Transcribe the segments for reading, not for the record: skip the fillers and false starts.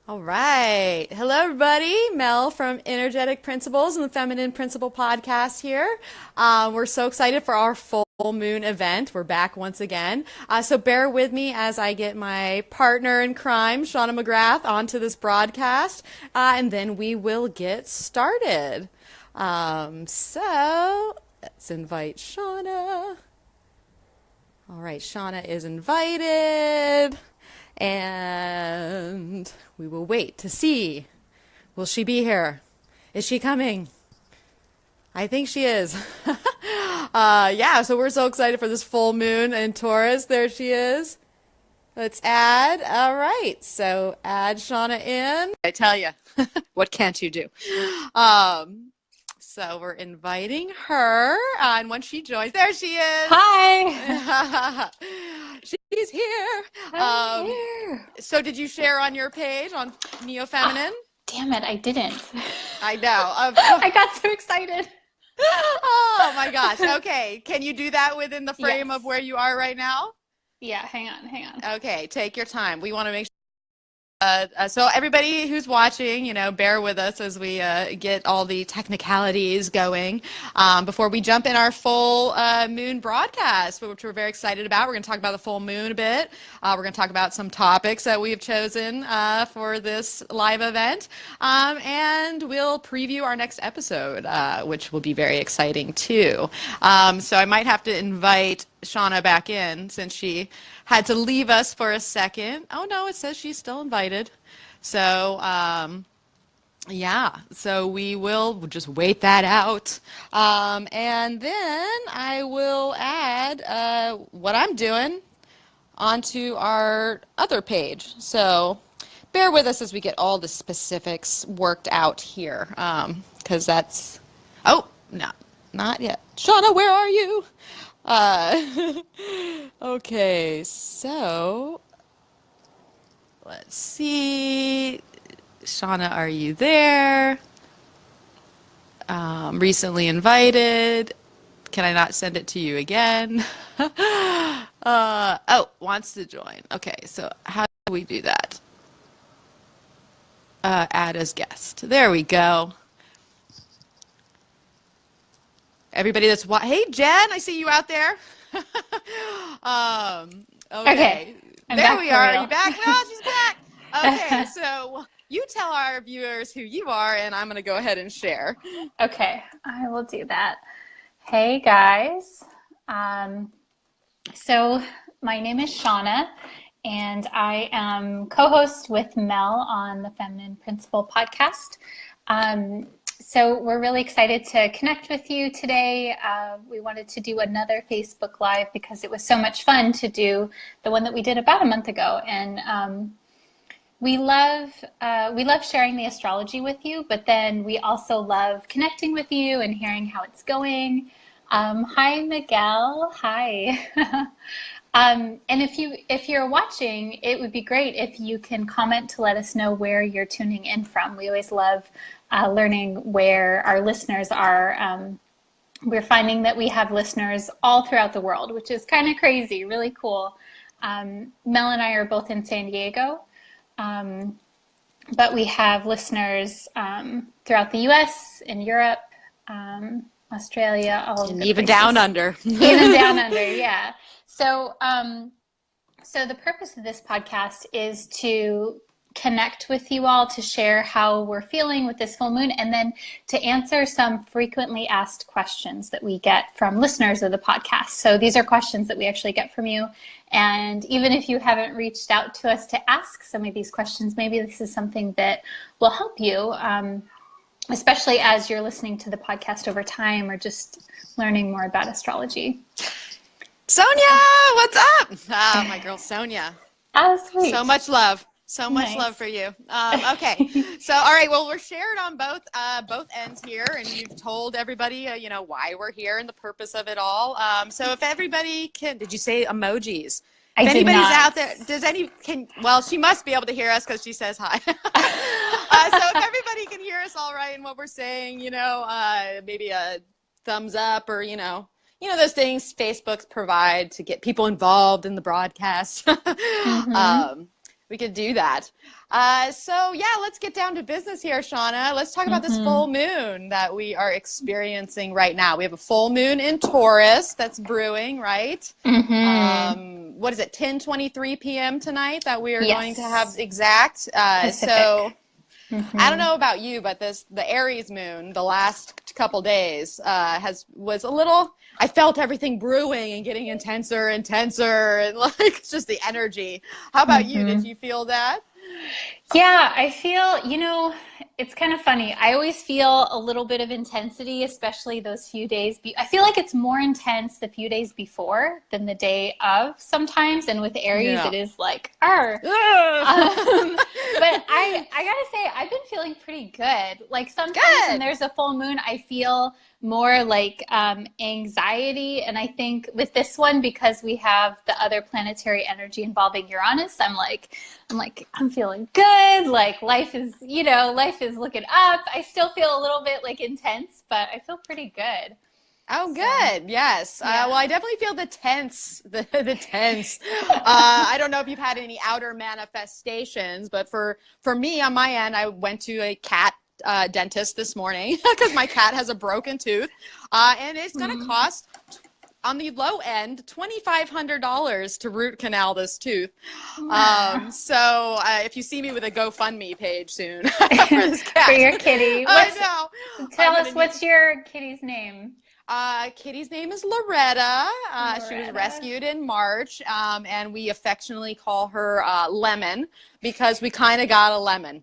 All right. Hello, everybody. Mel from Energetic Principles and the Feminine Principle podcast here. We're so excited for our full moon event. We're back once again. So bear with me as I get my partner in crime, Shawna McGrath, onto this broadcast, and then we will get started. So let's invite Shawna. All right, Shawna is invited. And we will wait to see. Will she be here? Is she coming? I think she is. Yeah, so we're so excited for this full moon in Taurus. There she is. Let's add. All right, so add Shawna in. I tell you, what can't you do? So we're inviting her, and when she joins, there she is. Hi. She's here. I'm here. So did you share on your page on Neo Feminine? Damn it, I didn't. I know. I got so excited. Oh my gosh. Okay. Can you do that within the frame Yes. of where you are right now? Yeah, hang on. Okay. Take your time. We want to make sure. So everybody who's watching, bear with us as we get all the technicalities going before we jump in our full moon broadcast, which we're very excited about. We're going to talk about the full moon a bit. We're going to talk about some topics that we've chosen for this live event, and we'll preview our next episode, which will be very exciting too. So I might have to invite Shawna back in since she had to leave us for a second. Oh no, it says she's still invited. So yeah, so we will just wait that out. And then I will add what I'm doing onto our other page. So bear with us as we get all the specifics worked out here. Because that's, oh, no, not yet. Shawna, where are you? Okay, so let's see. Shawna, are you there? Recently invited. Can I not send it to you again? Oh, wants to join. Okay, so how do we do that? Add as guest. There we go. Everybody that's hey Jen, I see you out there. Okay. I'm There back we for are. real. Are you back? No, she's back. Okay, so you tell our viewers who you are, and I'm going to go ahead and share. Okay, I will do that. Hey guys. So my name is Shawna, and I am co-host with Mel on the Feminine Principle podcast. So we're really excited to connect with you today. We wanted to do another Facebook Live because it was so much fun to do the one that we did about a month ago. And we love sharing the astrology with you, but then we also love connecting with you and hearing how it's going. Hi, Miguel. Hi. And if you're watching, it would be great if you can comment to let us know where you're tuning in from. We always love learning where our listeners are. We're finding that we have listeners all throughout the world, which is kind of crazy, really cool. Mel and I are both in San Diego, but we have listeners throughout the US, in Europe, Australia, all of the Even places. down under. Even down under, yeah. So, so the purpose of this podcast is to connect with you all, to share how we're feeling with this full moon, and then to answer some frequently asked questions that we get from listeners of the podcast. So these are questions that we actually get from you. And even if you haven't reached out to us to ask some of these questions, maybe this is something that will help you, especially as you're listening to the podcast over time or just learning more about astrology. Sonia, what's up? Ah, my girl Sonia. Oh, sweet. So much love. So much Nice. love for you. Okay. So, all right. Well, we're shared on both ends here, and you've told everybody, why we're here and the purpose of it all. So, if everybody did you say emojis? I If did anybody's not. out there, well, she must be able to hear us because she says hi. So, if everybody can hear us all right and what we're saying, maybe a thumbs up or those things Facebook's provide to get people involved in the broadcast. Mm-hmm. We could do that. So yeah, let's get down to business here, Shawna. Let's talk about this full moon that we are experiencing right now. We have a full moon in Taurus that's brewing, right? What is it, 10:23 p.m. tonight that we are going to have exact? So I don't know about you, but the Aries moon, the last couple days, was a little. I felt everything brewing and getting intenser, and like it's just the energy. How about you? Did you feel that? Yeah, I feel, it's kind of funny. I always feel a little bit of intensity, especially those few days. I feel like it's more intense the few days before than the day of sometimes. And with Aries, it is like, but I gotta say, I've been feeling pretty good. Like sometimes when there's a full moon, I feel more like anxiety. And I think with this one, because we have the other planetary energy involving Uranus, I'm feeling good. Like life is looking up. I still feel a little bit like intense, but I feel pretty good. Oh, good. Yes. Well, I definitely feel the tense, the tense. I don't know if you've had any outer manifestations, but for me on my end, I went to a cat dentist this morning because my cat has a broken tooth, and it's going to cost, on the low end, $2,500 to root canal this tooth. So if you see me with a GoFundMe page soon for this cat. For your kitty. I know. Tell us, what's your kitty's name? Kitty's name is Loretta. She was rescued in March, and we affectionately call her Lemon because we kind of got a lemon.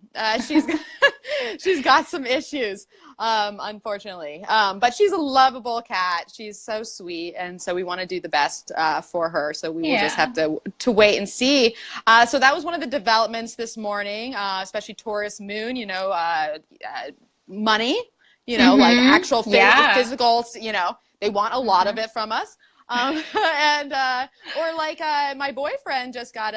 She's got some issues, unfortunately, but she's a lovable cat. She's so sweet, and so we want to do the best for her. So we will just have to wait and see. So that was one of the developments this morning, especially Taurus moon. Money. Like actual physicals, they want a lot of it from us. Or like my boyfriend just got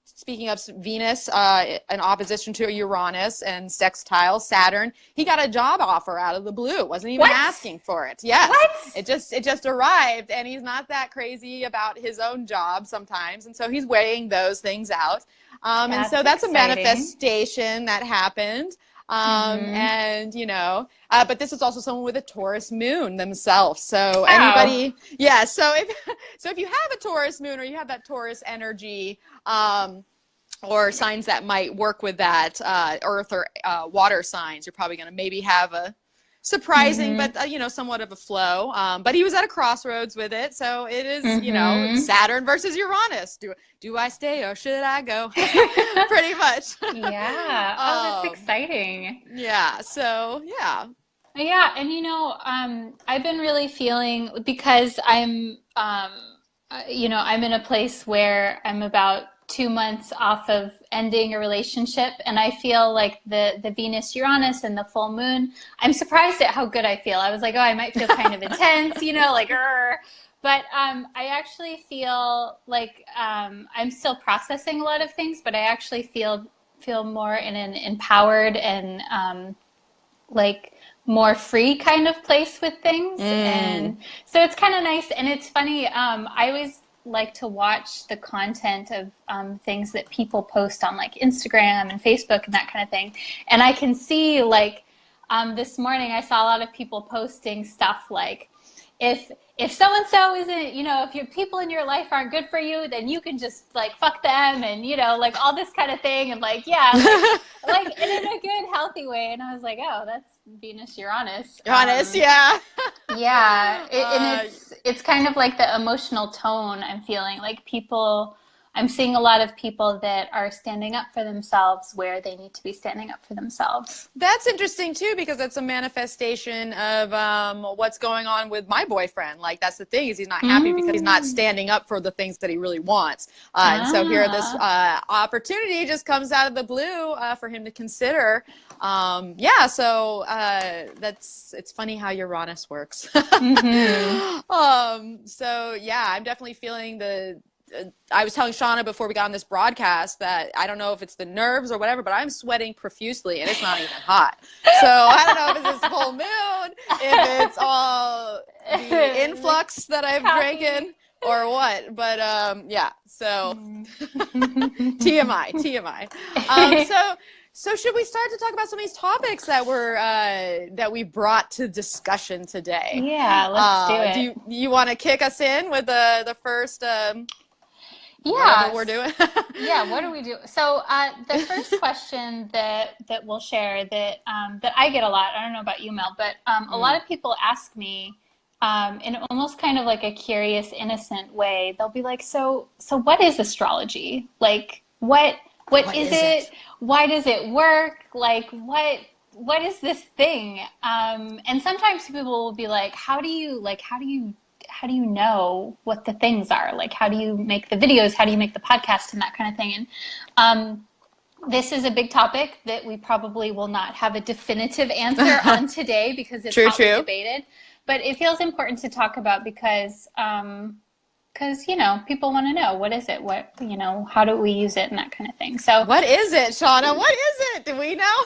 speaking of Venus, in opposition to Uranus and sextile Saturn, he got a job offer out of the blue. Wasn't even asking for it. Yes. What? It just arrived, and he's not that crazy about his own job sometimes. And so he's weighing those things out. And so that's a manifestation that happened. But this is also someone with a Taurus moon themselves. So anybody, so if you have a Taurus moon or you have that Taurus energy, or signs that might work with that, earth or water signs, you're probably going to maybe have a surprising, but somewhat of a flow. But he was at a crossroads with it, so it is Saturn versus Uranus. Do I stay or should I go? Pretty much. Yeah. Oh, that's exciting. Yeah. So yeah. Yeah, and I've been really feeling, because I'm I'm in a place where I'm about 2 months off of ending a relationship, and I feel like the Venus Uranus and the full moon, I'm surprised at how good I feel. I was like, oh, I might feel kind of intense, but I actually feel like I'm still processing a lot of things, but I actually feel more in an empowered and like more free kind of place with things. And so it's kind of nice. And it's funny, I always like to watch the content of things that people post on like Instagram and Facebook and that kind of thing. And I can see like this morning I saw a lot of people posting stuff like, if so-and-so isn't, if your people in your life aren't good for you, then you can just like fuck them, and like all this kind of thing, and like like and in a good healthy way. And I was like, oh, that's Venus Uranus. Yeah. Yeah, and it's kind of like the emotional tone I'm feeling. Like I'm seeing a lot of people that are standing up for themselves where they need to be standing up for themselves. That's interesting too, because it's a manifestation of what's going on with my boyfriend. Like that's the thing, is he's not happy because he's not standing up for the things that he really wants. And so here this opportunity just comes out of the blue for him to consider. So it's funny how Uranus works. So yeah, I'm definitely feeling I was telling Shawna before we got on this broadcast that I don't know if it's the nerves or whatever, but I'm sweating profusely and it's not even hot. So I don't know if it's this full moon, if it's all the influx that I've drinking. or what, but yeah, so TMI. So should we start to talk about some of these topics that we brought to discussion today? Yeah, let's do it. Do you want to kick us in with the first whatever Yeah. we're doing? Yeah, what do we do? So the first question that we'll share that that I get a lot, I don't know about you, Mel, but a lot of people ask me in almost kind of like a curious, innocent way. They'll be like, so what is astrology? Like, what is it? Why does it work? Like, what is this thing? And sometimes people will be like, how do you know what the things are? Like, how do you make the videos? How do you make the podcast and that kind of thing? And this is a big topic that we probably will not have a definitive answer on today because it's hotly debated. But it feels important to talk about because you know, people want to know, what is it? What, you know, how do we use it and that kind of thing. So what is it, Shawna? What is it? Do we know?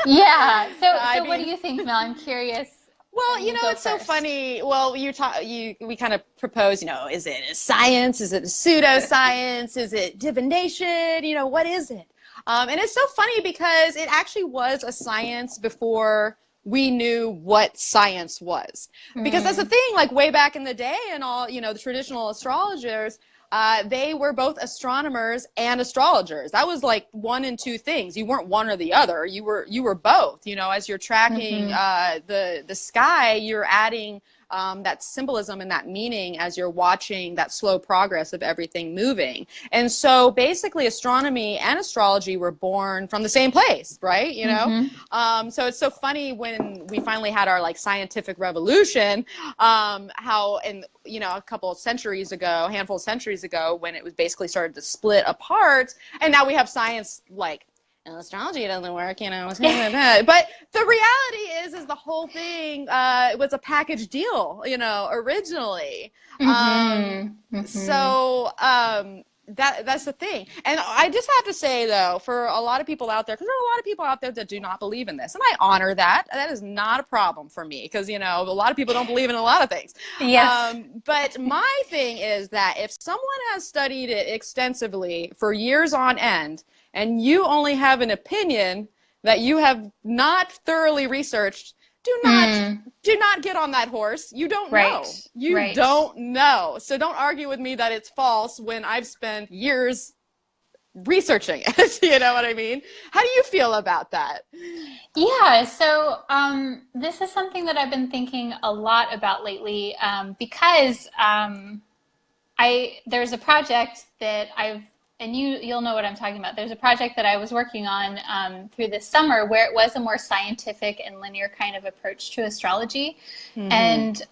Yeah. So what do you think, Mel? I'm curious. Well, you know, it's so funny. Well, we kind of propose, you know, is it a science? Is it a pseudoscience? Is it divination? You know, what is it? And it's so funny because it actually was a science before we knew what science was. Because that's the thing, like way back in the day and all, you know, the traditional astrologers, they were both astronomers and astrologers. That was like one and two things. You weren't one or the other. You were both. You know, as you're tracking the sky, you're adding that symbolism and that meaning as you're watching that slow progress of everything moving. And so basically astronomy and astrology were born from the same place, right? You know? So it's so funny when we finally had our like scientific revolution, how, and you know, a handful of centuries ago, when it was basically started to split apart, and now we have science like, astrology doesn't work, you know. But the reality is the whole thing was a package deal, you know, originally. So that's the thing. And I just have to say, though, for a lot of people out there, because there are a lot of people out there that do not believe in this, and I honor that. That is not a problem for me, because, you know, a lot of people don't believe in a lot of things. Yes. But my thing is that if someone has studied it extensively for years on end, and you only have an opinion that you have not thoroughly researched, do not get on that horse. You don't know. You don't know. So don't argue with me that it's false when I've spent years researching it. You know what I mean? How do you feel about that? Yeah, so this is something that I've been thinking a lot about lately because there's a project that and you'll know what I'm talking about. There's a project that I was working on through this summer where it was a more scientific and linear kind of approach to astrology. And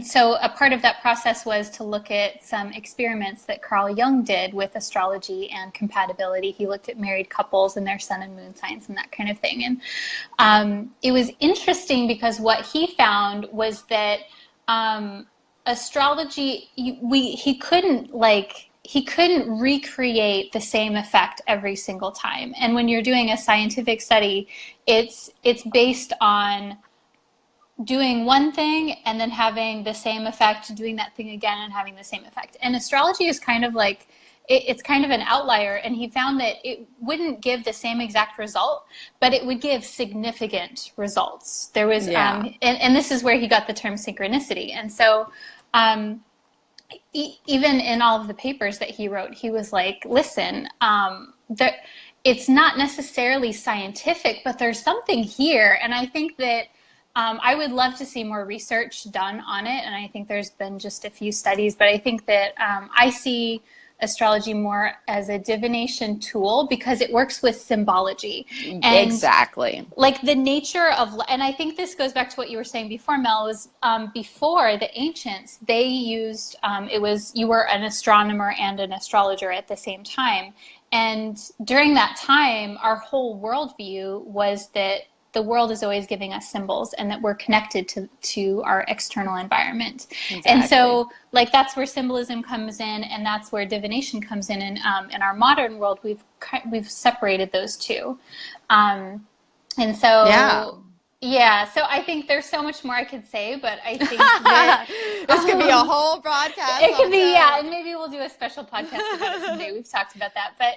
so a part of that process was to look at some experiments that Carl Jung did with astrology and compatibility. He looked at married couples and their sun and moon signs and that kind of thing. And it was interesting because what he found was that astrology, he couldn't recreate the same effect every single time. And when you're doing a scientific study, it's based on doing one thing and then having the same effect, doing that thing again and having the same effect. And astrology is kind of like, it's kind of an outlier. And he found that it wouldn't give the same exact result, but it would give significant results. There was, and this is where he got the term synchronicity. And so, even in all of the papers that he wrote, he was like, listen, it's not necessarily scientific, but there's something here. And I think that I would love to see more research done on it. And I think there's been just a few studies, but I think that I see astrology more as a divination tool because it works with symbology. And exactly. Like the nature of, and I think this goes back to what you were saying before, Mel, was before the ancients, they used, you were an astronomer and an astrologer at the same time. And during that time, our whole worldview was that the world is always giving us symbols and that we're connected to our external environment. Exactly. And so like that's where symbolism comes in and that's where divination comes in. And in our modern world, we've separated those two. And so, Yeah, so I think there's so much more I could say, but I think that this could be a whole broadcast. It could be, yeah, and maybe we'll do a special podcast about it someday. We've talked about that, but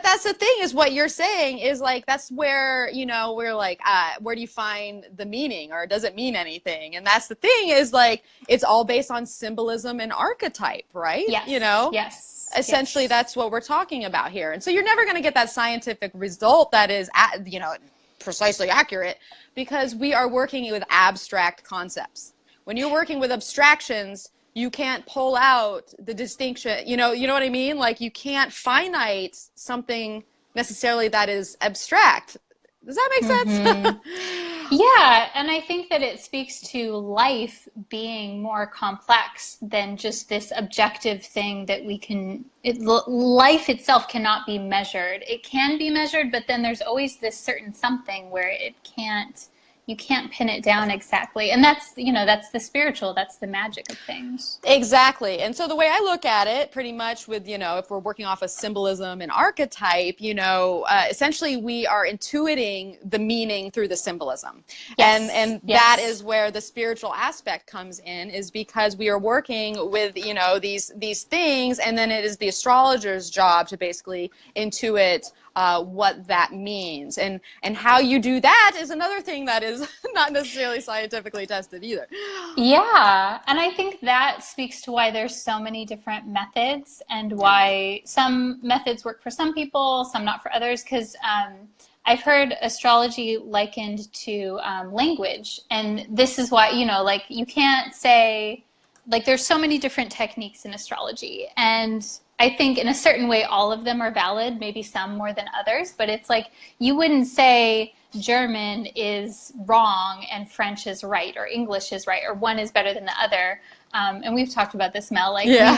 that's the thing, is what you're saying is like, that's where, you know, we're like, where do you find the meaning, or does it mean anything? And that's the thing, is like, it's all based on symbolism and archetype, right? yes, You know, yes, essentially yes. that's what we're talking about here. And so you're never going to get that scientific result that is, you know, precisely accurate, because we are working with abstract concepts. When you're working with abstractions, you can't pull out the distinction, you know what I mean? Like, you can't finite something necessarily that is abstract. Does that make sense? Yeah, and I think that it speaks to life being more complex than just this objective thing that we can, life itself cannot be measured. It can be measured, but then there's always this certain something where you can't pin it down exactly. And that's, you know, that's the spiritual, that's the magic of things. Exactly. And so the way I look at it, pretty much with, you know, if we're working off of symbolism and archetype, you know, essentially we are intuiting the meaning through the symbolism. Yes. And yes. that is where the spiritual aspect comes in, is because we are working with, you know, these things, and then it is the astrologer's job to basically intuit what that means. And how you do that is another thing that is not necessarily scientifically tested either. Yeah, and I think that speaks to why there's so many different methods, and why some methods work for some people, some not for others, because I've heard astrology likened to language, and this is why, you know, like, you can't say, like, there's so many different techniques in astrology, and I think in a certain way all of them are valid, maybe some more than others, but it's like, you wouldn't say German is wrong and French is right, or English is right, or one is better than the other. And we've talked about this, Mel, like, yeah.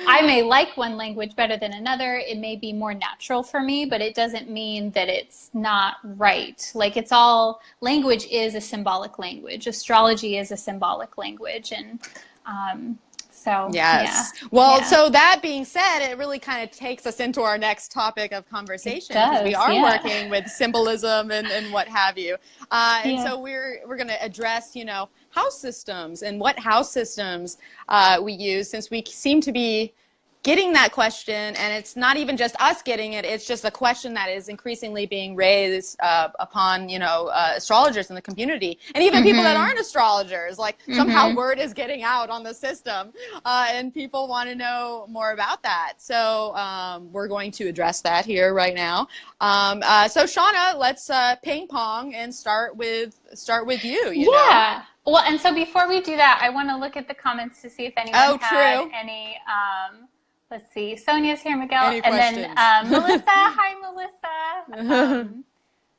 I may like one language better than another. It may be more natural for me, but it doesn't mean that it's not right. Like, it's all, language is a symbolic language. Astrology is a symbolic language. And so, yes. Yeah. Well, yeah. So that being said, it really kind of takes us into our next topic of conversation, because we are working with symbolism and what have you. And so we're going to address, you know, house systems and what house systems we use, since we seem to be getting that question, and it's not even just us getting it, it's just a question that is increasingly being raised upon, you know, astrologers in the community, and even people that aren't astrologers. Like, somehow word is getting out on the system, and people want to know more about that. So we're going to address that here right now. So Shawna, let's ping pong and start with you. You know? Well, and so before we do that, I want to look at the comments to see if anyone had any. Let's see. Sonia's here, Miguel. Any questions? Then Melissa. Hi, Melissa.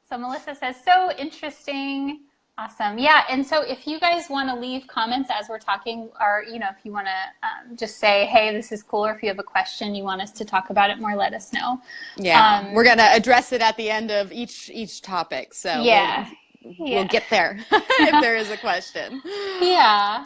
So Melissa says, so interesting. Awesome. Yeah. And so if you guys want to leave comments as we're talking, or, you know, if you want to just say, hey, this is cool, or if you have a question, you want us to talk about it more, let us know. Yeah. We're going to address it at the end of each topic. So yeah. We'll get there if there is a question. Yeah.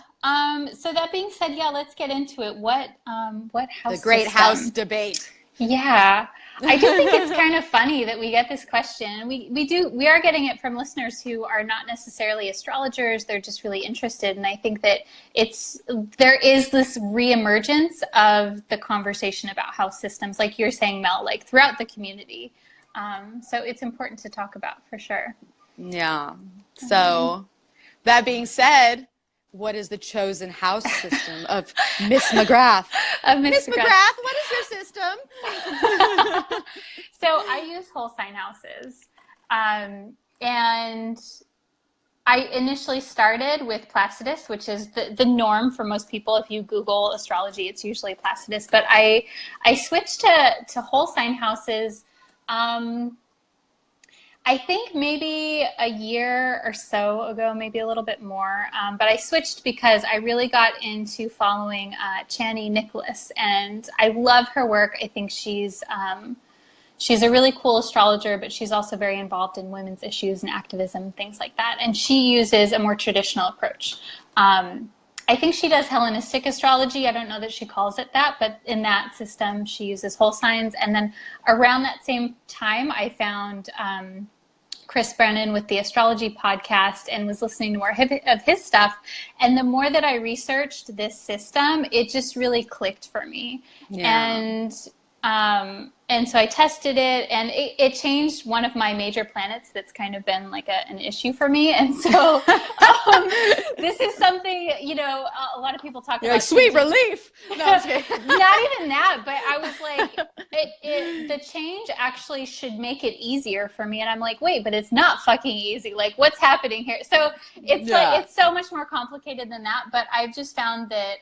So that being said, yeah, let's get into it. What house? The great system? house debate. Yeah. I do think it's kind of funny that we get this question. We are getting it from listeners who are not necessarily astrologers. They're just really interested. And I think that there is this reemergence of the conversation about house systems, like you're saying, Mel, like throughout the community. So it's important to talk about for sure. Yeah. So that being said, what is the chosen house system of Miss McGrath? Miss McGrath, what is your system? So I use whole sign houses. And I initially started with Placidus, which is the norm for most people. If you Google astrology, it's usually Placidus. But I switched to whole sign houses I think maybe a year or so ago, maybe a little bit more. But I switched because I really got into following Chani Nicholas, and I love her work. I think she's a really cool astrologer, but she's also very involved in women's issues and activism, things like that. And she uses a more traditional approach. I think she does Hellenistic astrology. I don't know that she calls it that, but in that system, she uses whole signs. And then around that same time, I found Chris Brennan with the Astrology podcast and was listening to more of his stuff. And the more that I researched this system, it just really clicked for me. Yeah. And so I tested it, and it changed one of my major planets that's kind of been like an issue for me. And so this is something, you know, a lot of people talk about. Like, sweet relief. No, not even that, but I was like, the change actually should make it easier for me. And I'm like, wait, but it's not fucking easy. Like, what's happening here? So it's like, it's so much more complicated than that. But I've just found that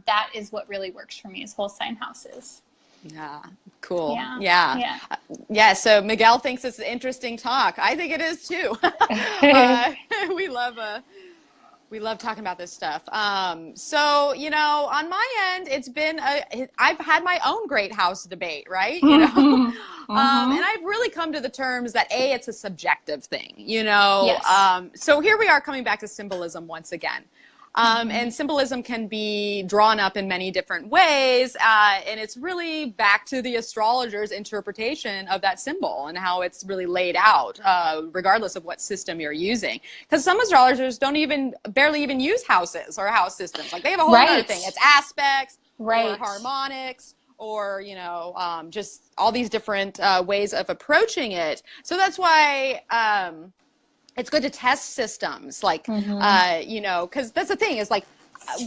that is what really works for me, is whole sign houses. Yeah. Cool. Yeah. So Miguel thinks it's an interesting talk. I think it is too. We love talking about this stuff. So, you know, on my end, I've had my own great house debate, right? You know, and I've really come to the terms that it's a subjective thing, you know? Yes. So here we are coming back to symbolism once again. And symbolism can be drawn up in many different ways, and it's really back to the astrologer's interpretation of that symbol and how it's really laid out, regardless of what system you're using. Because some astrologers barely even use houses or house systems. Like, they have a whole other thing. It's aspects or harmonics, or, you know, just all these different ways of approaching it. So that's why it's good to test systems, like, you know, because that's the thing, is like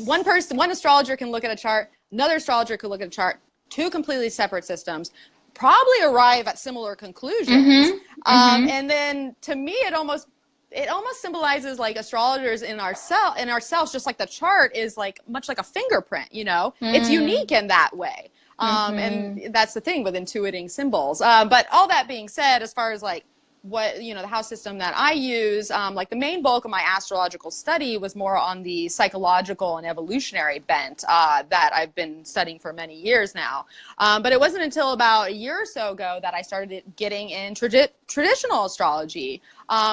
one astrologer can look at a chart, another astrologer could look at a chart, two completely separate systems, probably arrive at similar conclusions. And then to me, it almost symbolizes like astrologers in ourselves, just like the chart is like much like a fingerprint, you know, it's unique in that way. And that's the thing with intuiting symbols. But all that being said, as far as like, what, you know, the house system that I use, like the main bulk of my astrological study was more on the psychological and evolutionary bent that I've been studying for many years now. But it wasn't until about a year or so ago that I started getting in traditional astrology,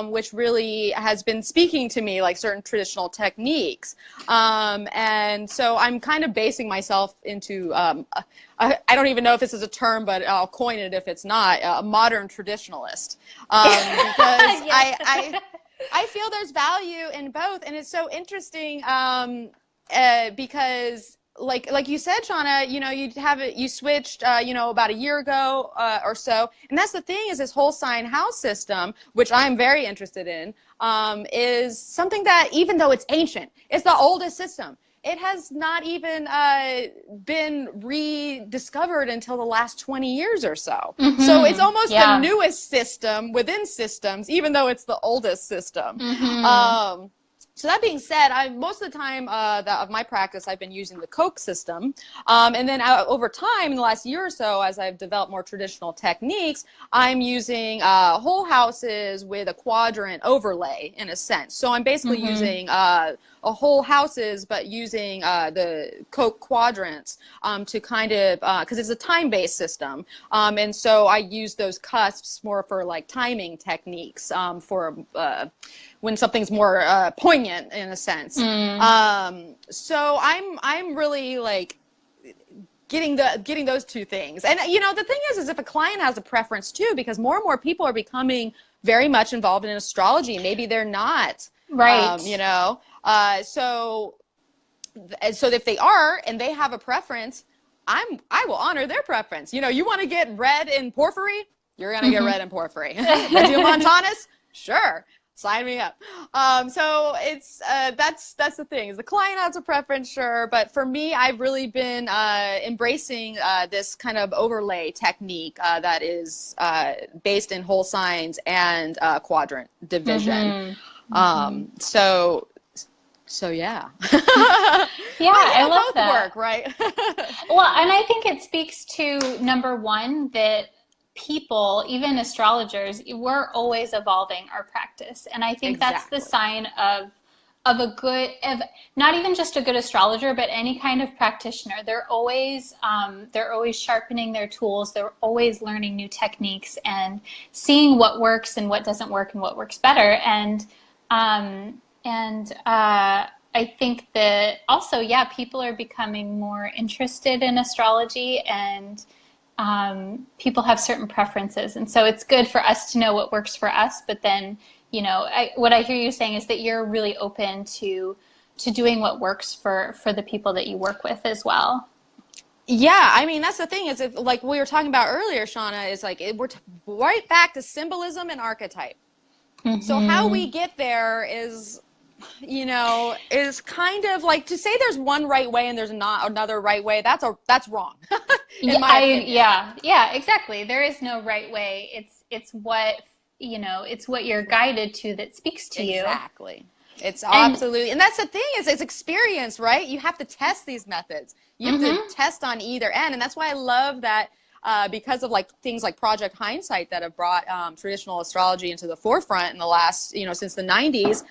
which really has been speaking to me, like certain traditional techniques. And so I'm kind of basing myself into, I don't even know if this is a term, but I'll coin it if it's not, a modern traditionalist. Because I feel there's value in both. And it's so interesting because like you said, Shawna, you know, you switched, you know, about a year ago or so. And that's the thing, is this whole sign house system, which I'm very interested in, is something that, even though it's ancient, it's the oldest system. It has not even been rediscovered until the last 20 years or so. So it's almost the newest system within systems, even though it's the oldest system. So that being said, most of the time of my practice, I've been using the Koch system. And then over time, in the last year or so, as I've developed more traditional techniques, I'm using whole houses with a quadrant overlay, in a sense. So I'm basically using a whole houses, but using the Koch quadrants to kind of, because it's a time-based system. And so I use those cusps more for like timing techniques for when something's more poignant, in a sense. So I'm really like getting those two things. And you know, the thing is if a client has a preference too, because more and more people are becoming very much involved in astrology, maybe they're not, you know. So if they are and they have a preference, I will honor their preference. You know, you want to get red in porphyry, you're gonna get red in porphyry. Regio Montanus, sure. Sign me up. So it's that's the thing. Is the client has a preference, sure, but for me, I've really been embracing this kind of overlay technique that is based in whole signs and quadrant division. So yeah. Yeah, I love both that. Work, right? Well, and I think it speaks to, number one, that people, even astrologers, we're always evolving our practice. And I think that's the sign of not even just a good astrologer, but any kind of practitioner. They're always sharpening their tools. They're always learning new techniques and seeing what works and what doesn't work and what works better. And I think that also, people are becoming more interested in astrology, and people have certain preferences. And so it's good for us to know what works for us. But then, what I hear you saying is that you're really open to doing what works for the people that you work with as well. Yeah, I mean, that's the thing is, like we were talking about earlier, Shawna, is like we're right back to symbolism and archetype. Mm-hmm. So how we get there is, is kind of like to say there's one right way and there's not another right way. That's wrong. Yeah, exactly. There is no right way. It's what you're guided to that speaks to you. Exactly. It's absolutely, and that's the thing is it's experience, right? You have to test these methods. You have to test on either end. And that's why I love that because of like things like Project Hindsight that have brought traditional astrology into the forefront in the last, since the 90s,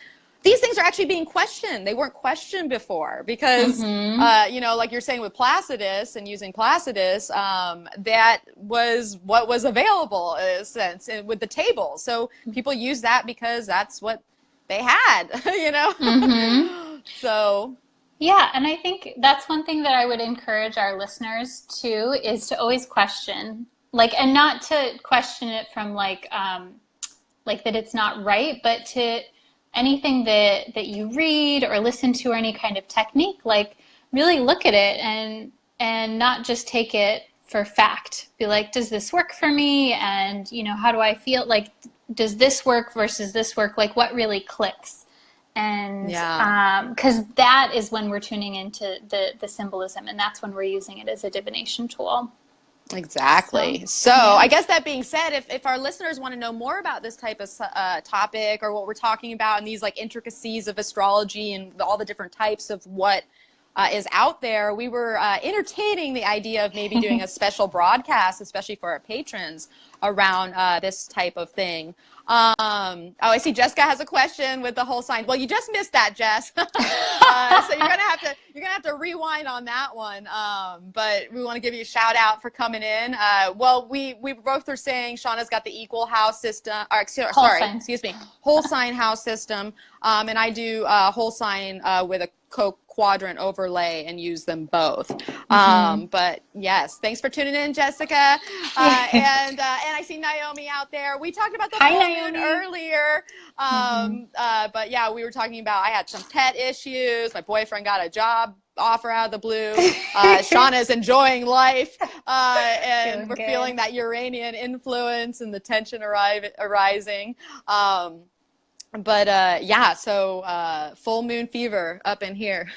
these things are actually being questioned. They weren't questioned before because, like you're saying with Placidus and using Placidus, that was what was available in a sense with the tables. So people use that because that's what they had, So. Yeah. And I think that's one thing that I would encourage our listeners to is to always question, and not to question it from like that it's not right, but to anything that you read or listen to or any kind of technique, really look at it and not just take it for fact. Be like, does this work for me? And, how do I feel? Does this work versus this work? What really clicks? And because that is when we're tuning into the symbolism, and that's when we're using it as a divination tool. Exactly. So I guess that being said, if our listeners want to know more about this type of topic or what we're talking about and these intricacies of astrology and all the different types of what is out there, we were entertaining the idea of maybe doing a special broadcast, especially for our patrons, around this type of thing. I see Jessica has a question with the whole sign. Well, you just missed that, Jess. So you're gonna have to rewind on that one. But we want to give you a shout out for coming in. Well, we both are saying Shawna's got the equal house system. Whole sign house system. And I do whole sign with a quadrant overlay and use them both. But yes, thanks for tuning in, Jessica. And I see Naomi out there. We talked about the full moon earlier. But yeah, we were talking about I had some pet issues. My boyfriend got a job offer out of the blue. Shawna's enjoying life. And we're feeling that Uranian influence and the tension arising. But so full moon fever up in here.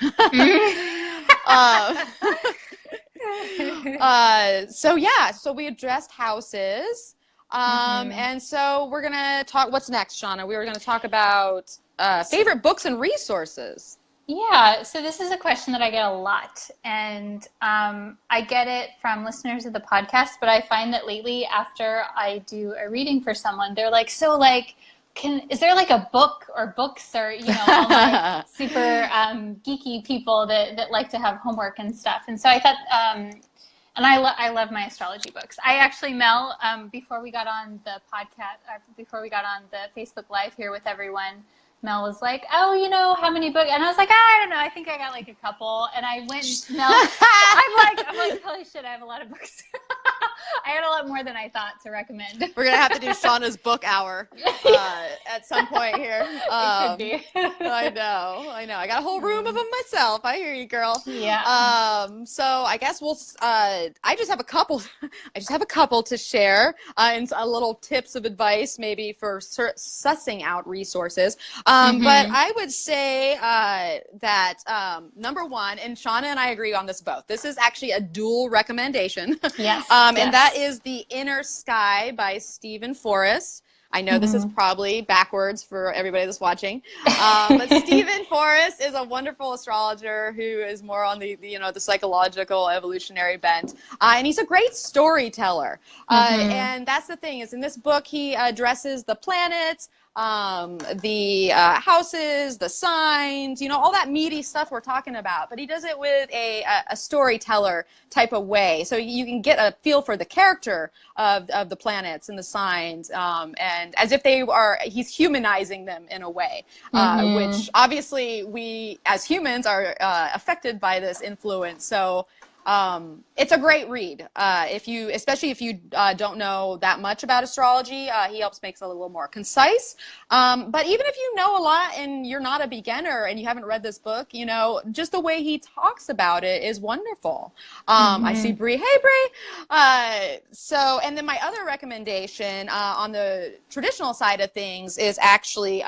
So we addressed houses. And so we're going to talk, what's next, Shawna? We were going to talk about favorite books and resources. Yeah, so this is a question that I get a lot, and I get it from listeners of the podcast, but I find that lately after I do a reading for someone, they're like, is there a book or books or, all my super geeky people that like to have homework and stuff. And so I thought, and I love my astrology books. I actually, Mel, before we got on the podcast, before we got on the Facebook Live here with everyone, Mel was like, oh, how many books? And I was like, I don't know. I think I got a couple. And I went, Mel, I'm like, holy shit, I have a lot of books. I had a lot more than I thought to recommend. We're going to have to do Shawna's book hour at some point here. It could be. I know. I got a whole room of them myself. I hear you, girl. Yeah. So I guess I just have a couple. I just have a couple to share and a little tips of advice maybe for sussing out resources. But I would say that number one, and Shawna and I agree on this both. This is actually a dual recommendation. Yes. And that is The Inner Sky by Stephen Forrest. I know this is probably backwards for everybody that's watching, but Stephen Forrest is a wonderful astrologer who is more on the psychological evolutionary bent, and he's a great storyteller. And that's the thing is in this book he addresses the planets, the houses, the signs, all that meaty stuff we're talking about, but he does it with a storyteller type of way, so you can get a feel for the character of the planets and the signs, and as if he's humanizing them in a way, which obviously we as humans are affected by this influence. So It's a great read. Especially if you don't know that much about astrology, he helps makes it a little more concise. But even if you know a lot and you're not a beginner and you haven't read this book, you know, just the way he talks about it is wonderful. I see Bree. Hey, Bree. And then my other recommendation on the traditional side of things is actually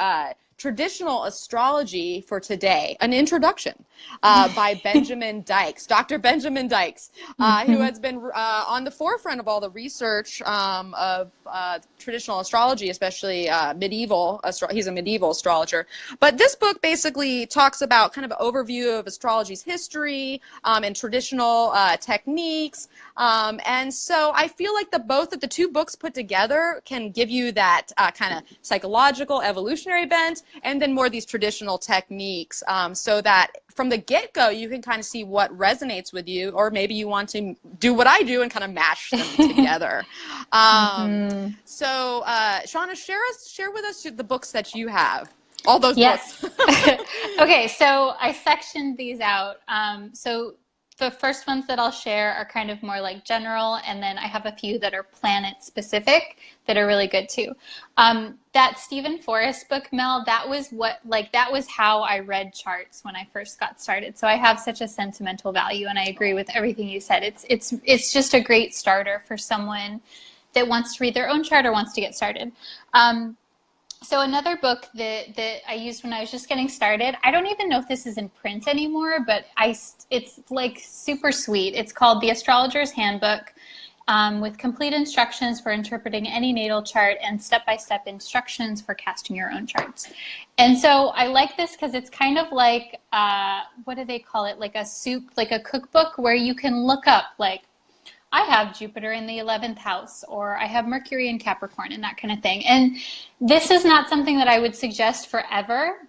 Traditional Astrology for Today, an introduction by Benjamin Dykes, Dr. Benjamin Dykes, who has been on the forefront of all the research of traditional astrology, especially medieval. He's a medieval astrologer. But this book basically talks about kind of an overview of astrology's history and traditional techniques. And so I feel like the two books put together can give you that kind of psychological, evolutionary bent, and then more these traditional techniques, so that from the get-go you can kind of see what resonates with you, or maybe you want to do what I do and kind of mash them together. So Shawna, share with us the books that you have. All those books. Okay, so I sectioned these out. So the first ones that I'll share are kind of more like general, and then I have a few that are planet specific that are really good too. That Stephen Forrest book, Mel, that was how I read charts when I first got started. So I have such a sentimental value, and I agree with everything you said. It's just a great starter for someone that wants to read their own chart or wants to get started. So another book that I used when I was just getting started, I don't even know if this is in print anymore, but it's like super sweet. It's called The Astrologer's Handbook, with complete instructions for interpreting any natal chart and step-by-step instructions for casting your own charts. And so I like this because it's kind of like, what do they call it? Like a cookbook where you can look up, like, I have Jupiter in the 11th house, or I have Mercury in Capricorn, and that kind of thing. And this is not something that I would suggest forever,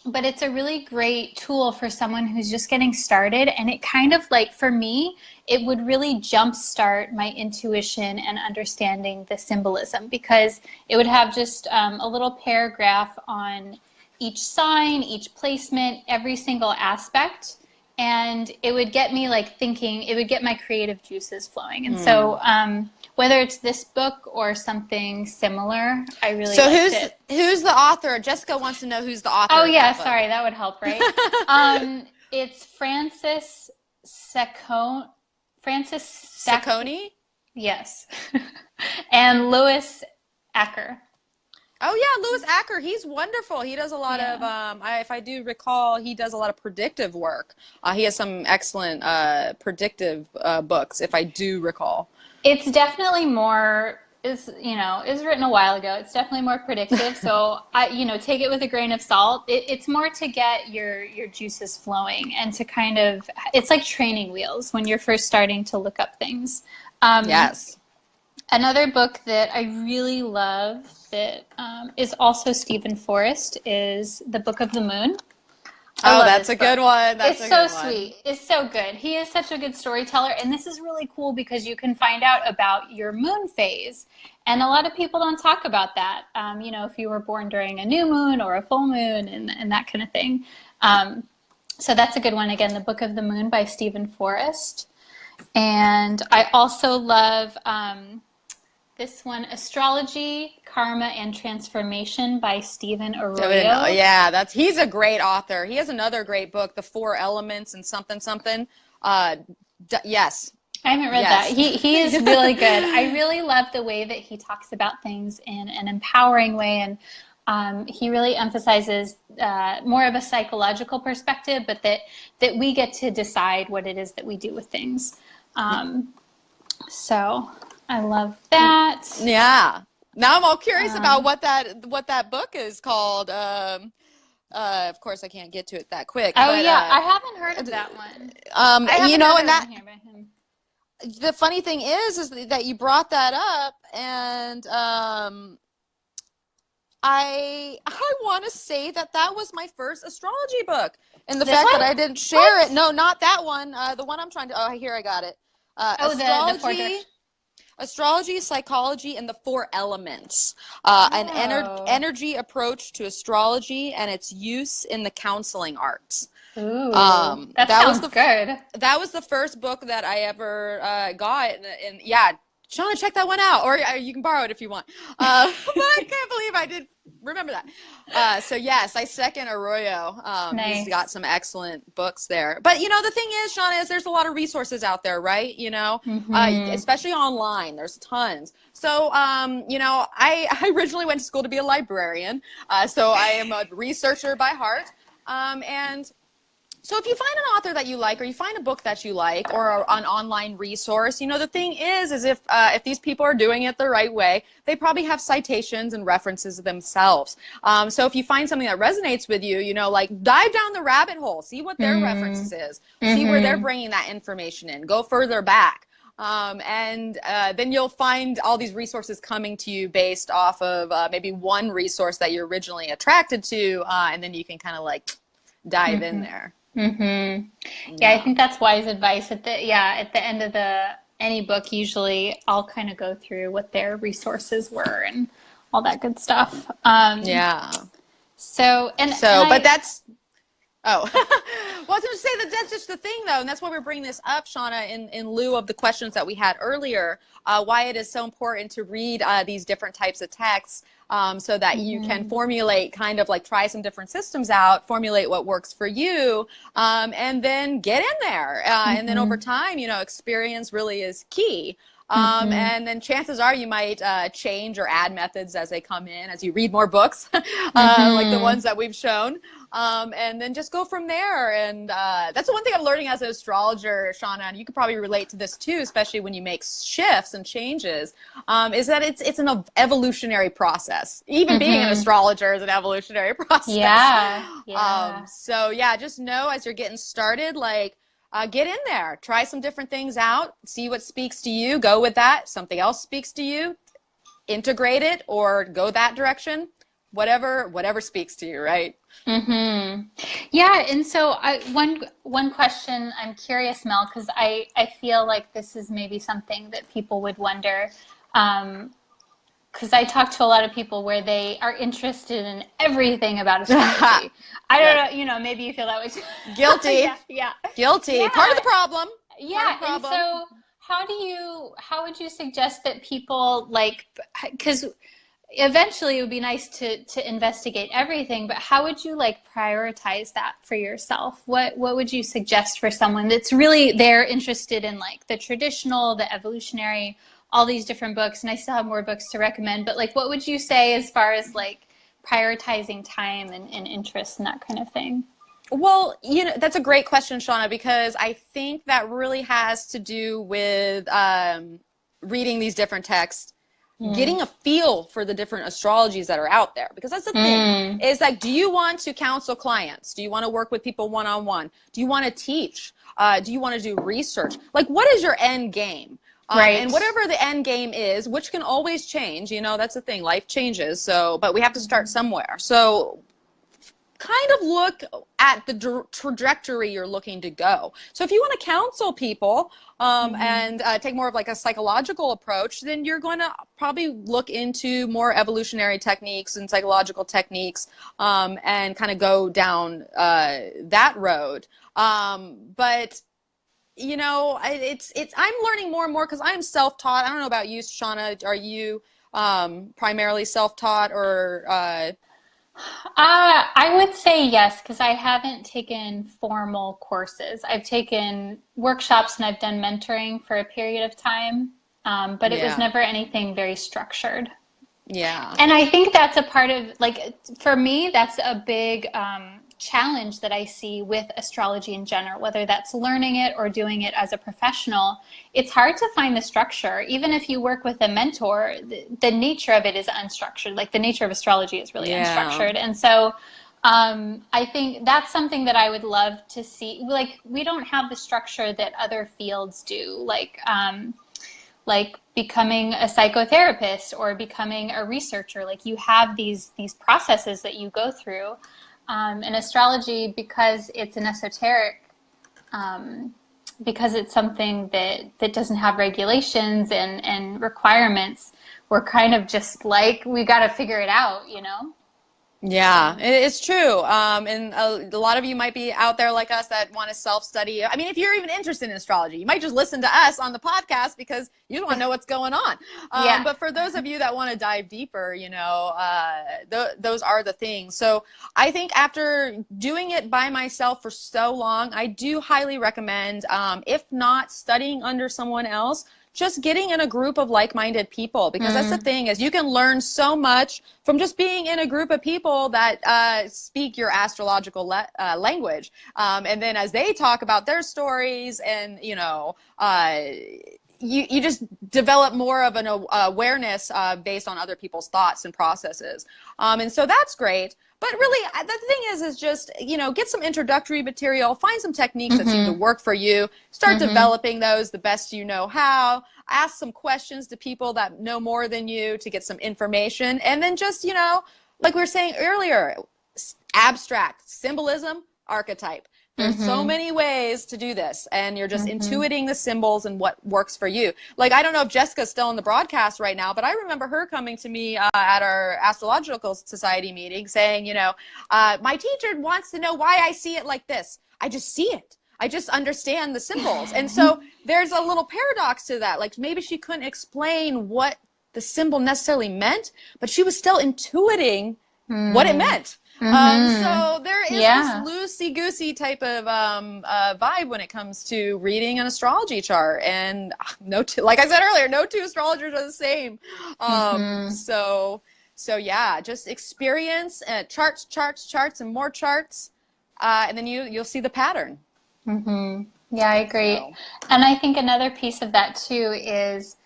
but it's a really great tool for someone who's just getting started. And it kind of, like, for me, it would really jumpstart my intuition and understanding the symbolism, because it would have just a little paragraph on each sign, each placement, every single aspect. And it would get me, like, thinking, it would get my creative juices flowing. And so whether it's this book or something similar, I really liked it. Who's the author? Jessica wants to know who's the author. Oh, yeah, sorry, that would help, right? It's Francis Saccone? Yes. And Louis Acker. Oh yeah, Louis Acker. He's wonderful. He does a lot of, if I do recall, he does a lot of predictive work. He has some excellent predictive books, if I do recall. It's definitely more, is written a while ago. It's definitely more predictive. So take it with a grain of salt. It's more to get your juices flowing and to kind of, it's like training wheels when you're first starting to look up things. Yes. Another book that I really love that is also Stephen Forrest is The Book of the Moon. Oh, that's a good one. It's so sweet. It's so good. He is such a good storyteller. And this is really cool because you can find out about your moon phase. And a lot of people don't talk about that. If you were born during a new moon or a full moon and that kind of thing. So that's a good one. Again, The Book of the Moon by Stephen Forrest. And I also love this one, Astrology, Karma, and Transformation by Stephen Arroyo. Yeah, he's a great author. He has another great book, The Four Elements and something. Yes. I haven't read that. He is really good. I really love the way that he talks about things in an empowering way, and he really emphasizes more of a psychological perspective, but that we get to decide what it is that we do with things. So I love that. Yeah. Now I'm all curious about what that book is called. Of course, I can't get to it that quick. Oh, but, I haven't heard of that one. The funny thing is that you brought that up, and I want to say that was my first astrology book, and the fact that I didn't share it. No, not that one. The one I'm trying to. Oh, here I got it. Astrology. Astrology, Psychology, and the Four Elements, an Oh. energy approach to astrology and its use in the counseling arts. Ooh, that That was sounds good. that was the first book that I ever got, and yeah, Shauna, check that one out, or you can borrow it if you want. But I can't believe I did remember that. So yes, I second Arroyo. He's Nice. got some excellent books there. But the thing is, Shauna, is there's a lot of resources out there, right? Mm-hmm. Especially online, there's tons. So I originally went to school to be a librarian, so I am a researcher by heart, and so if you find an author that you like, or you find a book that you like, or an online resource, the thing is if these people are doing it the right way, they probably have citations and references themselves. So if you find something that resonates with you, like dive down the rabbit hole, see what their references is, see where they're bringing that information in, go further back. And then you'll find all these resources coming to you based off of maybe one resource that you're originally attracted to, and then you can kind of like dive in there. Mm-hmm. Yeah, I think that's wise advice. At the end of any book, usually I'll kind of go through what their resources were and all that good stuff. Yeah. But That's, oh, well, I was going to say that's just the thing, though, and that's why we're bringing this up, Shauna, in lieu of the questions that we had earlier, why it is so important to read these different types of texts, so that you can formulate, kind of like try some different systems out, formulate what works for you, and then get in there. And then over time, experience really is key. And then chances are you might change or add methods as they come in, as you read more books, like the ones that we've shown. And then just go from there. And that's the one thing I'm learning as an astrologer, Shauna, and you could probably relate to this too, especially when you make shifts and changes, is that it's an evolutionary process. Even being an astrologer is an evolutionary process. Yeah. So yeah, just know as you're getting started, like, get in there, try some different things out, see what speaks to you, go with that. Something else speaks to you, integrate it or go that direction, whatever speaks to you, right? Yeah, and so one question I'm curious, Mel, because I feel like this is maybe something that people would wonder. Because I talk to a lot of people where they are interested in everything about astrology. I don't know, maybe you feel that way too. Guilty. Yeah. Guilty. Yeah. Part of the problem. Yeah. And so how would you suggest that people, like, because eventually it would be nice to investigate everything, but how would you like prioritize that for yourself? What would you suggest for someone that's really, they're interested in like the traditional, the evolutionary, all these different books, and I still have more books to recommend, but like what would you say as far as like prioritizing time and interest and that kind of thing? Well, that's a great question, Shauna, because I think that really has to do with reading these different texts, getting a feel for the different astrologies that are out there. Because that's the thing, is like, do you want to counsel clients? Do you want to work with people one-on-one? Do you want to teach? Do you want to do research? Like, what is your end game? Right. And whatever the end game is, which can always change, that's the thing, life changes. So, but we have to start somewhere. So kind of look at the trajectory you're looking to go. So if you want to counsel people and take more of like a psychological approach, then you're going to probably look into more evolutionary techniques and psychological techniques, and kind of go down that road. But I'm learning more and more because I'm self-taught. I don't know about you, Shauna. Are you primarily self-taught or? I would say yes, because I haven't taken formal courses. I've taken workshops and I've done mentoring for a period of time, but it was never anything very structured. Yeah. And I think that's a part of, like, for me, that's a big challenge that I see with astrology in general, whether that's learning it or doing it as a professional. It's hard to find the structure. Even if you work with a mentor, the nature of it is unstructured. Like the nature of astrology is really unstructured. And so I think that's something that I would love to see. Like, we don't have the structure that other fields do, like becoming a psychotherapist or becoming a researcher. Like, you have these processes that you go through. And astrology, because it's an esoteric because it's something that doesn't have regulations and requirements, we're kind of just like, we got to figure it out, you know? Yeah, it's true. And a lot of you might be out there like us that want to self-study. I mean, if you're even interested in astrology, you might just listen to us on the podcast because you want to know what's going on. Yeah. But for those of you that want to dive deeper, you know, those are the things. So I think after doing it by myself for so long, I do highly recommend, if not studying under someone else, just getting in a group of like-minded people, because that's the thing, is you can learn so much from just being in a group of people that speak your astrological language. And then as they talk about their stories, and you know, you just develop more of an awareness based on other people's thoughts and processes. And so that's great. But really, the thing is just, you know, get some introductory material, find some techniques that seem to work for you, start developing those the best you know how, ask some questions to people that know more than you to get some information, and then just, you know, like we were saying earlier, abstract, symbolism, archetype. There's so many ways to do this, and you're just intuiting the symbols and what works for you. Like, I don't know if Jessica's still in the broadcast right now, but I remember her coming to me at our Astrological Society meeting saying, you know, my teacher wants to know why I see it like this. I just see it. I just understand the symbols. And so there's a little paradox to that. Like, maybe she couldn't explain what the symbol necessarily meant, but she was still intuiting what it meant. So there is this loosey-goosey type of vibe when it comes to reading an astrology chart. And like I said earlier, no two astrologers are the same. So yeah, just experience charts, and more charts. And then you'll see the pattern. Yeah, I agree. So. And I think another piece of that too is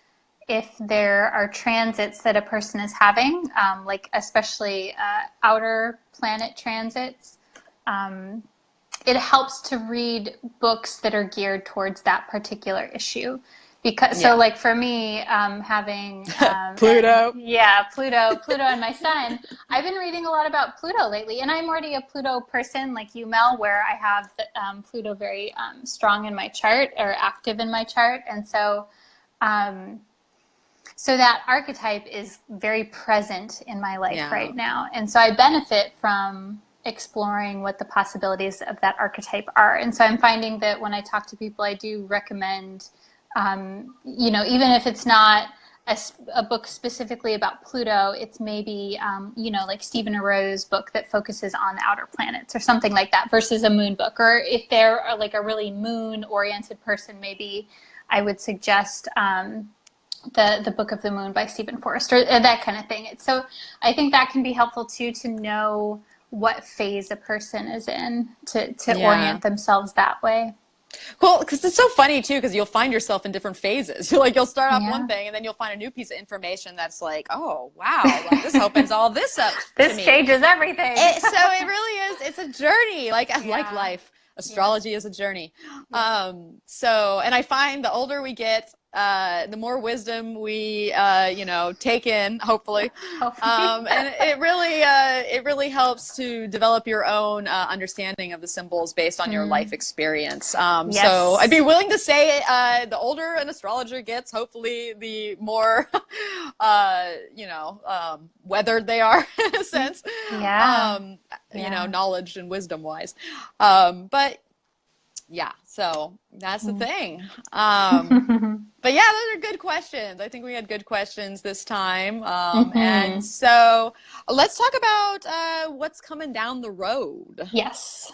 if there are transits that a person is having, like especially outer planet transits, it helps to read books that are geared towards that particular issue. Because so like for me, having Pluto. Pluto and my son, I've been reading a lot about Pluto lately, and I'm already a Pluto person like you, Mel, where I have Pluto very strong in my chart, or active in my chart. And so so that archetype is very present in my life right now. And so I benefit from exploring what the possibilities of that archetype are. And so I'm finding that when I talk to people, I do recommend, you know, even if it's not a book specifically about Pluto, it's maybe, you know, like Stephen Arro's book that focuses on the outer planets or something like that, versus a moon book. Or if they're like a really moon-oriented person, maybe I would suggest the Book of the Moon by Stephen Forrest, or that kind of thing. So I think that can be helpful too, to know what phase a person is in, to orient themselves that way. Cool, because it's so funny too, because you'll find yourself in different phases. You'll start off one thing, and then you'll find a new piece of information that's like, oh wow, like this opens all this up. This changes everything. So it really is. It's a journey, like life. Astrology is a journey. So, and I find the older we get, the more wisdom we, you know, take in, hopefully. And it really helps to develop your own understanding of the symbols based on your life experience. So I'd be willing to say the older an astrologer gets, hopefully the more, you know, weathered they are in a sense. You know, knowledge and wisdom wise. But yeah, so that's the thing. But yeah, those are good questions. I think we had good questions this time. And so let's talk about what's coming down the road. Yes.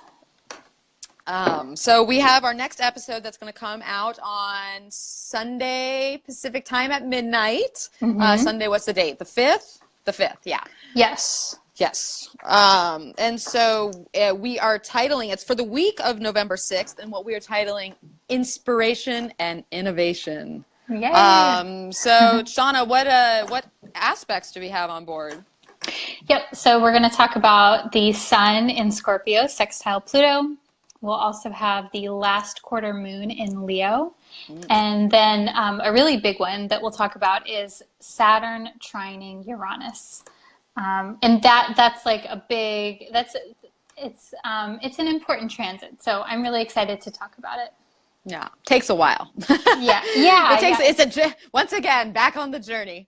So we have our next episode that's going to come out on Sunday Pacific time at midnight. Sunday, what's the date? The 5th? The 5th, yeah. Yes. Yes. And so we are titling, it's for the week of November 6th, and what we are titling Inspiration and Innovation. Yay. So Shawna, what aspects do we have on board? Yep. So we're going to talk about the sun in Scorpio, sextile Pluto. We'll also have the last quarter moon in Leo. And then a really big one that we'll talk about is Saturn trining Uranus. And that's like a big, it's an important transit. So I'm really excited to talk about it. Yeah, takes a while. Yeah, yeah, It takes, yeah. it's once again, back on the journey.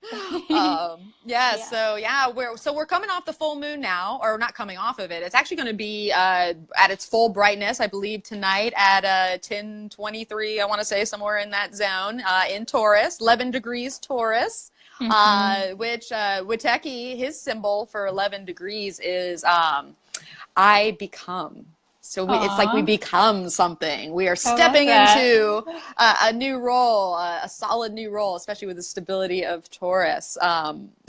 Yeah, Yeah. so yeah, we're coming off the full moon now, or not coming off of it. It's actually going to be at its full brightness, I believe, tonight at 10:23, I want to say, somewhere in that zone, in Taurus, 11 degrees Taurus, which Witeki, his symbol for 11 degrees is I become. So it's like we Aw, become something. We are I love stepping that. into a new role, a solid new role, especially with the stability of Taurus,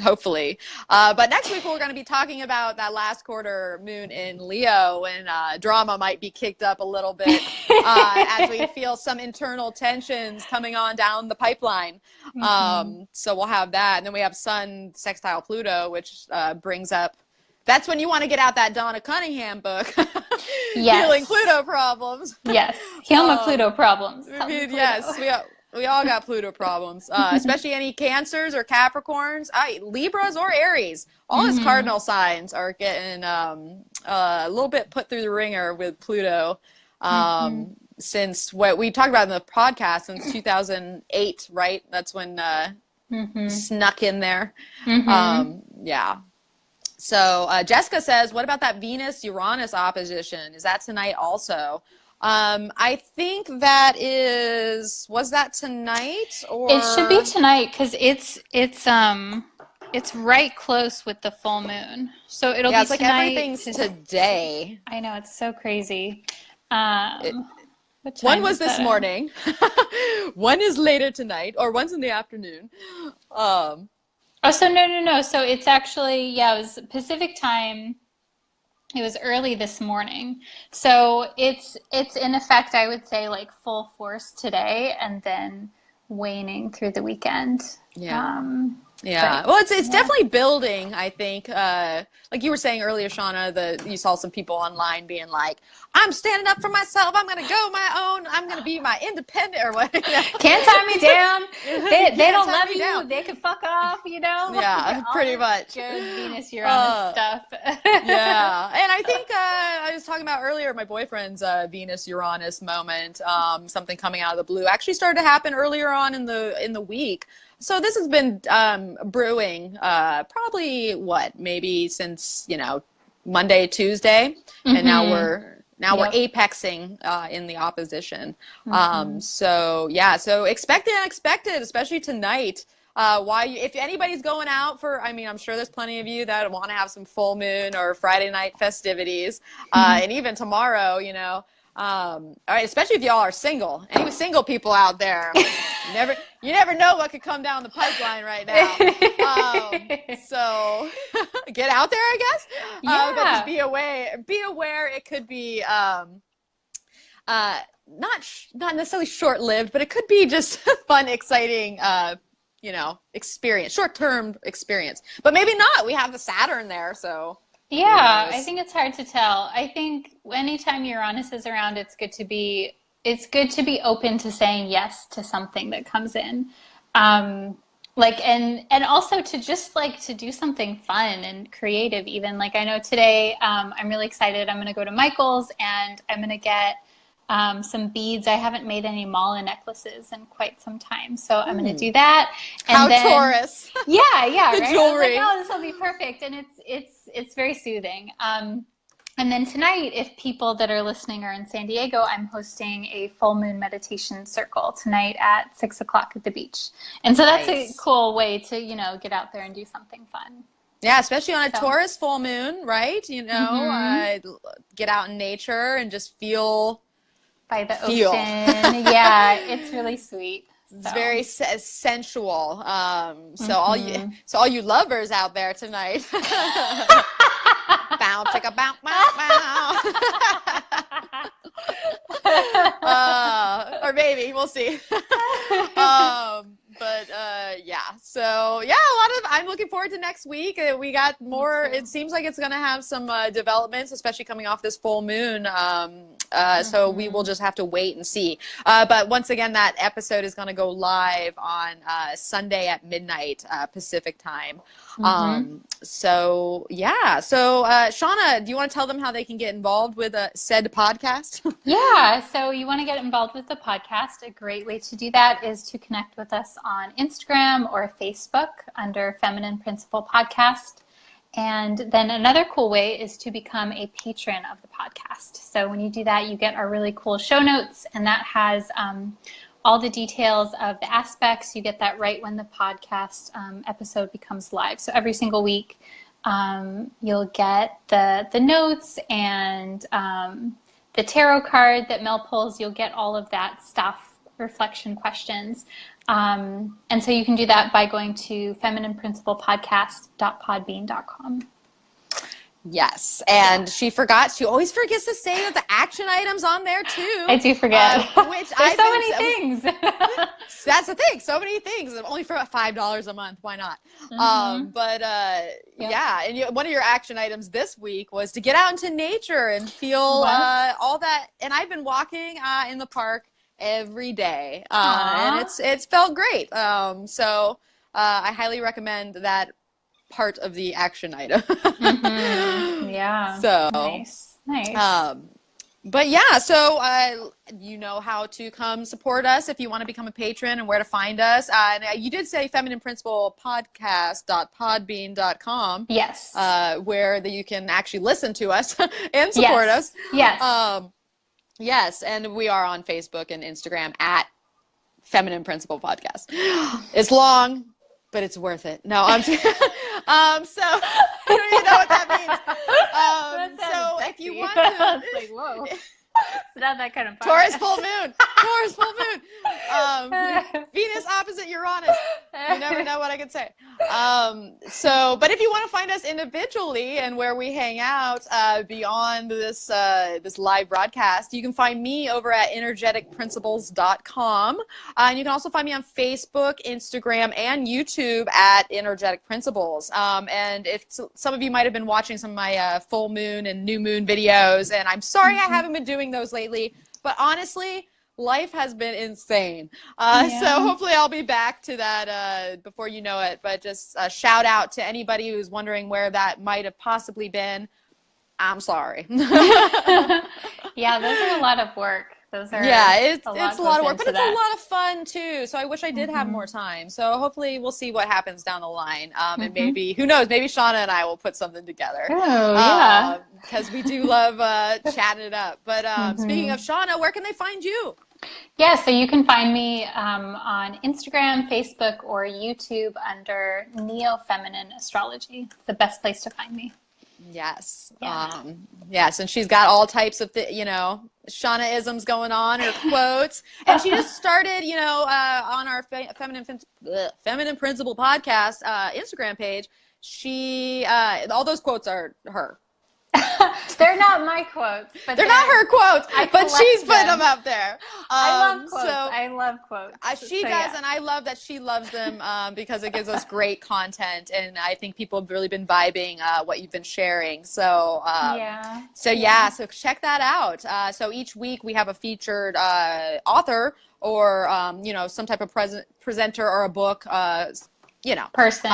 hopefully. But next week, we're going to be talking about that last quarter moon in Leo, and drama might be kicked up a little bit as we feel some internal tensions coming on down the pipeline. So we'll have that. And then we have Sun sextile Pluto, which brings up, that's when you want to get out that Donna Cunningham book, Healing Yes. Pluto Problems. Yes. Heal my Pluto problems. I Help me, mean, Pluto. yes, we all got Pluto problems, especially any Cancers or Capricorns, Libras or Aries. All his cardinal signs are getting a little bit put through the ringer with Pluto since what we talked about in the podcast since 2008, right? That's when snuck in there. Yeah. So Jessica says, what about that Venus-Uranus opposition? Is that tonight also? I think that was that tonight or? It should be tonight because it's right close with the full moon. So it'll be it's like tonight. Everything's today. I know, it's so crazy. What One time was is this that? morning. One is later tonight, or one's in the afternoon. Oh, so no. So it's actually, it was Pacific time. It was early this morning. So it's in effect, I would say, like full force today and then waning through the weekend. Yeah. But, Well, it's definitely building, I think. Like you were saying earlier, Shauna, you saw some people online being like, I'm standing up for myself. I'm going to go my own. I'm going to be my independent or what. Can't tie me down. They don't love you. Down. They can fuck off, Yeah, All pretty this much. good Venus-Uranus stuff. Yeah. And I think I was talking about earlier, my boyfriend's Venus-Uranus moment, something coming out of the blue, actually started to happen earlier on in the week. So this has been brewing probably maybe since Monday, Tuesday, and now we're apexing in the opposition. So expect the unexpected, especially tonight. If anybody's going out I'm sure there's plenty of you that want to have some full moon or Friday night festivities, and even tomorrow, all right, especially if y'all are single. Any single people out there, you never know what could come down the pipeline right now. So get out there, I guess. But just be aware it could be not necessarily short-lived, but it could be just a fun, exciting experience, short-term experience. But maybe not. We have the Saturn there, so. Yeah, I think it's hard to tell. I think anytime Uranus is around, it's good to be open to saying yes to something that comes in. And also to just to do something fun and creative even. Like I know today, I'm really excited. I'm going to go to Michael's and I'm going to get some beads. I haven't made any mala necklaces in quite some time, so I'm going to do that. And How then, Taurus. Yeah, the right? jewelry. I was like, oh, this will be perfect, and it's very soothing. And then tonight, if people that are listening are in San Diego, I'm hosting a full moon meditation circle tonight at 6:00 at the beach, and so that's a cool way to get out there and do something fun. Yeah, especially on a Taurus full moon, right? Get out in nature and just feel. By the ocean. Yeah, it's really sweet. It's very sensual. So all you lovers out there tonight. Bow, chicka, bow, bow, bow. Or maybe we'll see. But yeah, so yeah, I'm looking forward to next week. We got more. It seems like it's going to have some developments, especially coming off this full moon. So we will just have to wait and see. But once again, that episode is going to go live on Sunday at midnight Pacific time. So yeah, so Shawna, do you want to tell them how they can get involved with said podcast? Yeah, so you want to get involved with the podcast. A great way to do that is to connect with us on Instagram or Facebook under Feminine Principle Podcast. And then another cool way is to become a patron of the podcast. So when you do that, you get our really cool show notes, and that has all the details of the aspects. You get that right when the podcast episode becomes live. So every single week, you'll get the notes and the tarot card that Mel pulls. You'll get all of that stuff, reflection questions. And so you can do that by going to feminineprinciplepodcast.podbean.com. Yes, and she always forgets to say that the action items on there too. I do forget. Which There's so many things. That's the thing, so many things. Only for $5 a month, why not? Yeah, and one of your action items this week was to get out into nature and feel all that. And I've been walking in the park every day, and it's felt great. So I highly recommend that part of the action item. Yeah. So nice. But yeah, so you know how to come support us if you want to become a patron and where to find us. And you did say feminineprinciplepodcast.podbean.com. Yes. Where you can actually listen to us and support us. Yes. Yes, and we are on Facebook and Instagram at Feminine Principle Podcast. It's long, but it's worth it. No, so I don't even know what that means. So if you want to, it's like, whoa, it's not that kind of fun. Taurus full moon, Venus opposite Uranus. You never know what I could say. But if you want to find us individually and where we hang out beyond this live broadcast, you can find me over at energeticprinciples.com. And you can also find me on Facebook, Instagram, and YouTube at Energetic Principles. And if some of you might have been watching some of my full moon and new moon videos, and I'm sorry I haven't been doing those lately, but honestly, life has been insane. So hopefully I'll be back to that before you know it. But just a shout out to anybody who's wondering where that might have possibly been. I'm sorry. Yeah, those are a lot of work. It's a lot of work, but it's a lot of fun too. So I wish I did have more time. So hopefully we'll see what happens down the line. And maybe, who knows, maybe Shawna and I will put something together. Oh, yeah. Because we do love chatting it up. But speaking of Shawna, where can they find you? Yeah, so you can find me on Instagram, Facebook, or YouTube under Neo-Feminine Astrology. It's the best place to find me. Yes. Yes, and she's got all types of, Shawna-isms going on, her quotes. And she just started, on our Feminine Principle Podcast Instagram page. All those quotes are her. They're not my quotes. But they're not her quotes, but she's put them up there. I love quotes. I love quotes. She does, and I love that she loves them because it gives us great content, and I think people have really been vibing what you've been sharing. So so check that out. So each week we have a featured author or some type of presenter or a book, person,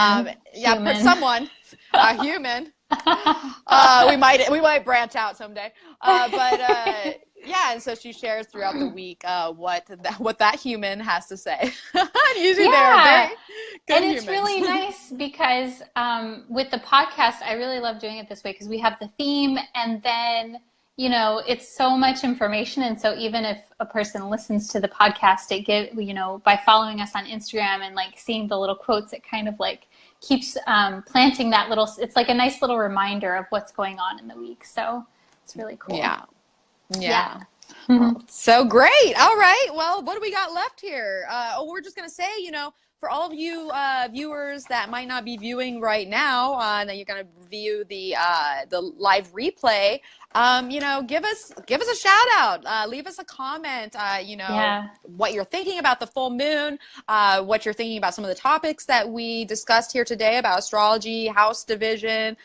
someone, a human. We might branch out someday, and so she shares throughout the week what that human has to say. Usually they're very good and it's really nice because with the podcast, I really love doing it this way because we have the theme, and then it's so much information, and so even if a person listens to the podcast, by following us on Instagram and seeing the little quotes, it kind of keeps planting that it's like a nice little reminder of what's going on in the week. So it's really cool. Yeah. So great. All right. Well, what do we got left here? We're just going to say, for all of you viewers that might not be viewing right now, that you're going to view the live replay, you know, give us a shout out, leave us a comment, you know, what you're thinking about the full moon, what you're thinking about some of the topics that we discussed here today about astrology, house division,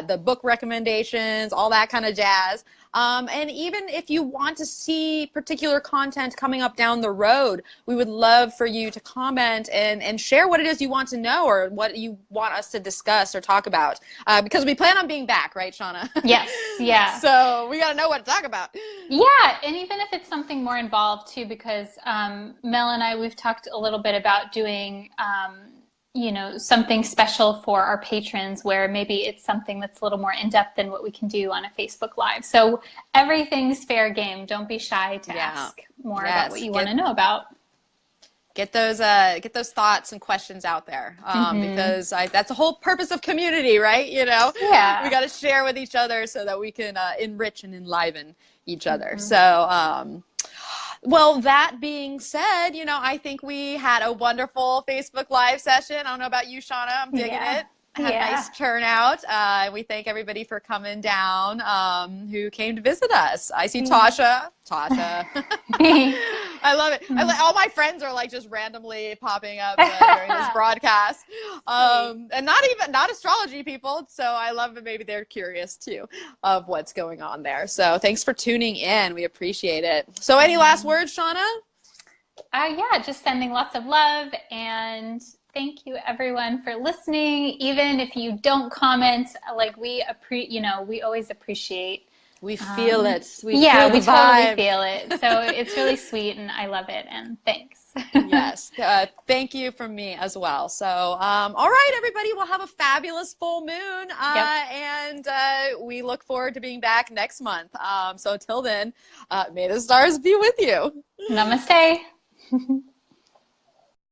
the book recommendations, all that kind of jazz. And even if you want to see particular content coming up down the road, we would love for you to comment and share what it is you want to know or what you want us to discuss or talk about. Because we plan on being back, right, Shawna? Yes, yeah. So we got to know what to talk about. Yeah, and even if it's something more involved too, because Mel and I, we've talked a little bit about doing you know, something special for our patrons where maybe it's something that's a little more in-depth than what we can do on a Facebook Live. So everything's fair game. Don't be shy to ask more about what you want to know about. Get those thoughts and questions out there, because that's the whole purpose of community, right? You know, we got to share with each other so that we can enrich and enliven each other. So, well, that being said, you know, I think we had a wonderful Facebook Live session. I don't know about you, Shawna. I'm digging it. Had a nice turnout. We thank everybody for coming down, who came to visit us. I see Tasha. I love it. All my friends are like just randomly popping up during this broadcast. And not astrology people. So I love that maybe they're curious too of what's going on there. So thanks for tuning in. We appreciate it. So any last words, Shawna? Yeah, just sending lots of love, and thank you everyone for listening. Even if you don't comment, like we always appreciate. We feel it. We totally feel it. So it's really sweet, and I love it. And thanks. Yes, thank you from me as well. So, all right, everybody, we'll have a fabulous full moon, and we look forward to being back next month. So until then, may the stars be with you. Namaste.